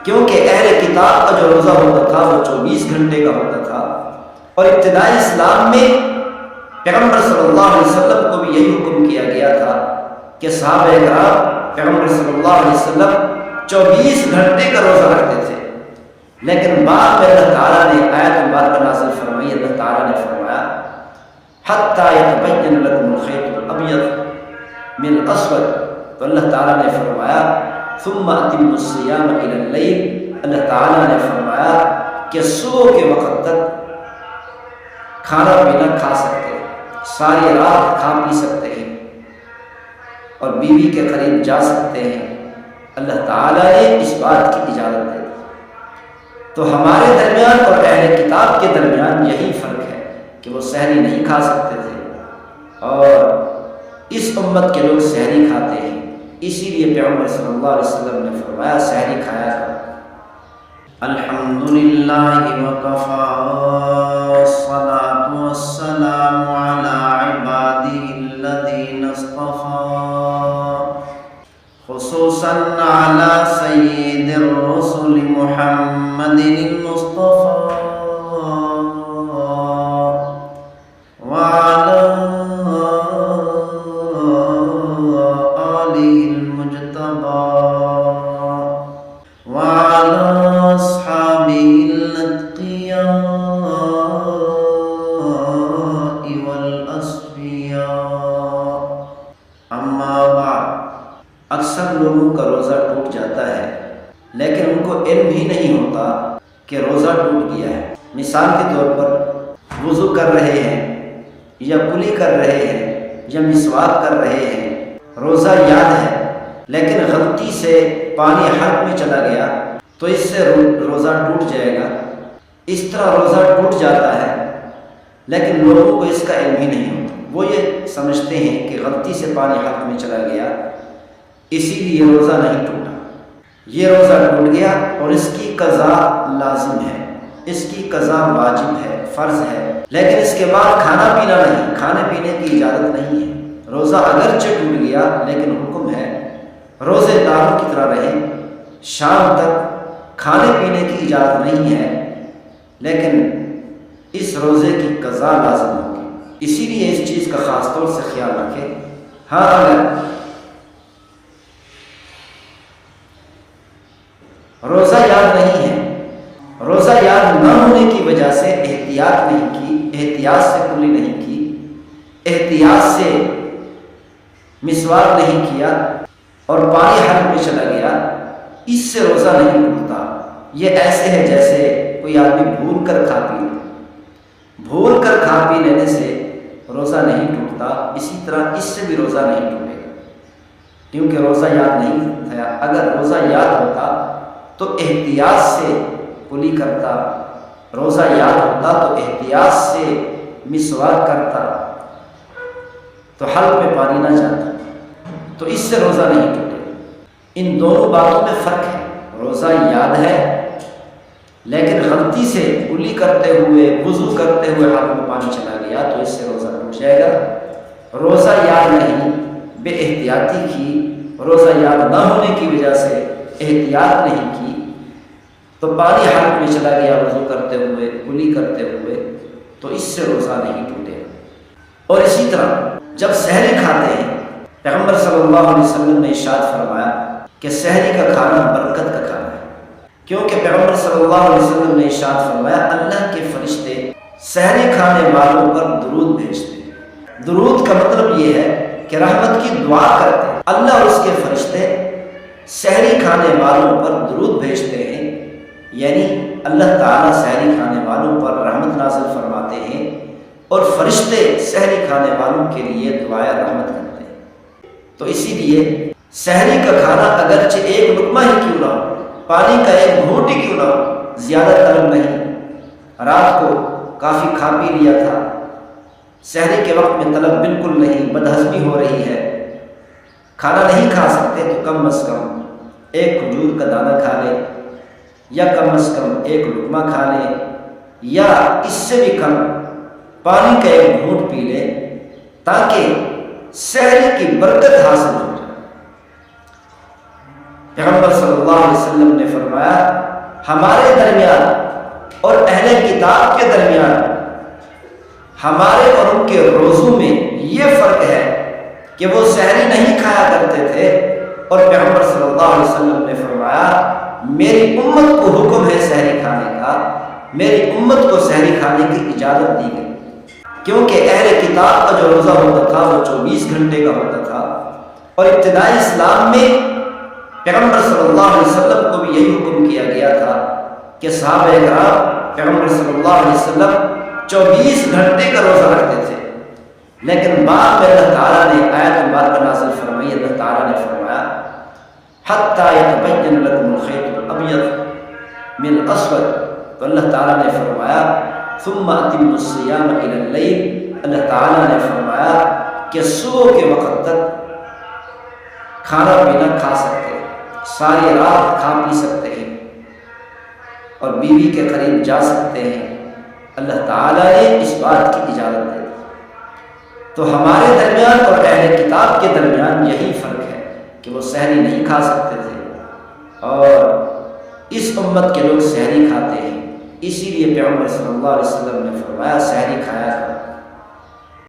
کیونکہ اہل کتاب کا جو روزہ ہوتا تھا وہ 24 گھنٹے کا ہوتا تھا، اور ابتدائی اسلام میں پیغمبر صلی اللہ علیہ وسلم کو بھی یہی حکم کیا گیا تھا کہ صحابہ کرام پیغمبر صلی اللہ علیہ وسلم 24 گھنٹے کا روزہ رکھتے تھے، لیکن بعد میں اللہ تعالیٰ نے آیت مبارکہ نازل فرمائی۔ اللہ تعالیٰ نے فرمایا حتیٰ یتبین لکم الخیط الابیض من الاسود، تو اللہ تعالیٰ نے فرمایا ثم اتموا الصیام الی اللیل، اللہ تعالیٰ نے فرمایا کہ صبح کے وقت تک کھانا پینا کھا سکتے ہیں، ساری رات کھا پی سکتے ہیں اور بیوی کے قریب جا سکتے ہیں۔ اللہ تعالیٰ نے اس بات کی اجازت دے دی۔ تو ہمارے درمیان اور اہل کتاب کے درمیان یہی فرق ہے کہ وہ سحری نہیں کھا سکتے تھے اور اس امت کے لوگ سحری کھاتے ہیں، اسی لیے پیغمبر صلی اللہ علیہ وسلم نے فرمایا سحری کھایا کرو۔ الحمدللہ وکفی والصلاة والسلام علی عبادہ الذین اصطفی، خصوصا علی سید الرسل محمد المصطفى وعلى آله المجتبى وعلى أصحابه الأتقياء والأصفياء، أما بعد۔ اکثر لوگوں کا روزہ ٹوٹ جاتا ہے لیکن ان کو علم ہی نہیں ہوتا کہ روزہ ٹوٹ گیا ہے۔ مثال کے طور پر وضو کر رہے ہیں یا کلی کر رہے ہیں یا مسواک کر رہے ہیں، روزہ یاد ہے لیکن غلطی سے پانی حلق میں چلا گیا تو اس سے روزہ ٹوٹ جائے گا۔ اس طرح روزہ ٹوٹ جاتا ہے لیکن لوگوں کو اس کا علم ہی نہیں ہوتا، وہ یہ سمجھتے ہیں کہ غلطی سے پانی حلق میں چلا گیا اسی لیے روزہ نہیں ٹوٹا۔ یہ روزہ ٹوٹ گیا اور اس کی قضا لازم ہے، اس کی قضا واجب ہے، فرض ہے، لیکن اس کے بعد کھانا پینا نہیں، کھانے پینے کی اجازت نہیں ہے۔ روزہ اگرچہ ٹوٹ گیا لیکن حکم ہے روزے داروں کی طرح رہیں، شام تک کھانے پینے کی اجازت نہیں ہے، لیکن اس روزے کی قضا لازم ہوگی۔ اسی لیے اس چیز کا خاص طور سے خیال رکھیں۔ ہاں اگر روزہ یاد نہیں ہے، روزہ یاد نہ ہونے کی وجہ سے احتیاط نہیں کی، احتیاط سے کلی نہیں کی، احتیاط سے مسواک نہیں کیا اور پانی حلق میں چلا گیا، اس سے روزہ نہیں ٹوٹتا۔ یہ ایسے ہے جیسے کوئی آدمی بھول کر کھا پی لے، بھول کر کھا پی لینے سے روزہ نہیں ٹوٹتا، اسی طرح اس سے بھی روزہ نہیں ٹوٹے گا کیونکہ روزہ یاد نہیں تھا۔ اگر روزہ یاد ہوتا تو احتیاط سے کلی کرتا، روزہ یاد ہوتا تو احتیاط سے مسواک کرتا تو حلق میں پانی نہ جاتا، تو اس سے روزہ نہیں ٹوٹے۔ ان دونوں باتوں میں فرق ہے، روزہ یاد ہے لیکن غلطی سے کلی کرتے ہوئے وضو کرتے ہوئے حلق میں پانی چلا گیا تو اس سے روزہ ٹوٹ جائے گا۔ روزہ یاد نہیں، بے احتیاطی کی، روزہ یاد نہ ہونے کی وجہ سے احتیاط نہیں کی تو پانی حلق میں چلا گیا وضو کرتے ہوئے کلی کرتے ہوئے تو اس سے روزہ نہیں ٹوٹے۔ اور اسی طرح جب سحری کھاتے ہیں، پیغمبر صلی اللہ علیہ وسلم نے ارشاد فرمایا کہ سحری کا کھانا برکت کا کھانا ہے، کیونکہ پیغمبر صلی اللہ علیہ وسلم نے ارشاد فرمایا اللہ کے فرشتے سحری کھانے والوں پر درود بھیجتے ہیں۔ درود کا مطلب یہ ہے کہ رحمت کی دعا کرتے ہیں۔ اللہ اور اس کے فرشتے سحری کھانے والوں پر درود بھیجتے ہیں، یعنی اللہ تعالیٰ سحری کھانے والوں پر رحمت نازل فرماتے ہیں اور فرشتے سحری کھانے والوں کے لیے دعائے رحمت کرتے ہیں۔ تو اسی لیے سحری کا کھانا اگرچہ ایک لقمہ ہی کیوں نہ ہو، پانی کا ایک گھونٹ ہی کیوں نہ ہو، زیادہ طلب نہیں، رات کو کافی کھا پی لیا تھا، سحری کے وقت میں طلب بالکل نہیں، بدہضمی ہو رہی ہے، کھانا نہیں کھا سکتے تو کم از کم ایک کھجور کا دانہ کھا لے یا کم از کم ایک لقمہ کھا لے یا اس سے بھی کم پانی کا ایک گھونٹ پی لے تاکہ سحری کی برکت حاصل ہو جائے۔ پیغمبر صلی اللہ علیہ وسلم نے فرمایا ہمارے درمیان اور اہل کتاب کے درمیان ہمارے اور ان کے روزوں میں یہ فرق ہے کہ وہ سحری نہیں کھایا کرتے تھے، اور پیغمبر صلی اللہ علیہ وسلم نے فرمایا میری امت کو حکم ہے سحری کھانے کا، میری امت کو سحری کھانے کی اجازت دی گئی، کیونکہ اہل کتاب کا جو روزہ ہوتا تھا وہ 24 گھنٹے کا ہوتا تھا، اور ابتدائی اسلام میں پیغمبر صلی اللہ علیہ وسلم کو بھی یہی حکم کیا گیا تھا کہ صحابہ کرام پیغمبر صلی اللہ علیہ وسلم 24 گھنٹے کا روزہ رکھتے تھے، لیکن بعد میں اللہ تعالیٰ نے آیت مبارکہ نازل فرمائی، اللہ تعالیٰ نے فرمایا حتیٰ یتبین لکم الخیط الابیض من الاسود، تو اللہ تعالیٰ نے فرمایا ثم اتموا الصیام الی اللیل، اللہ تعالیٰ نے فرمایا کہ صبح کے وقت تک کھانا پینا کھا سکتے ہیں، ساری رات کھا پی سکتے ہیں اور بیوی کے قریب جا سکتے ہیں، اللہ تعالیٰ نے اس بات کی اجازت دی۔ تو ہمارے درمیان اور اہل کتاب کے درمیان یہی فرق ہے کہ وہ سحری نہیں کھا سکتے تھے اور اس امت کے لوگ سحری کھاتے ہیں، اسی لیے پیغمبر صلی اللہ علیہ وسلم نے فرمایا سحری کھایا کرو۔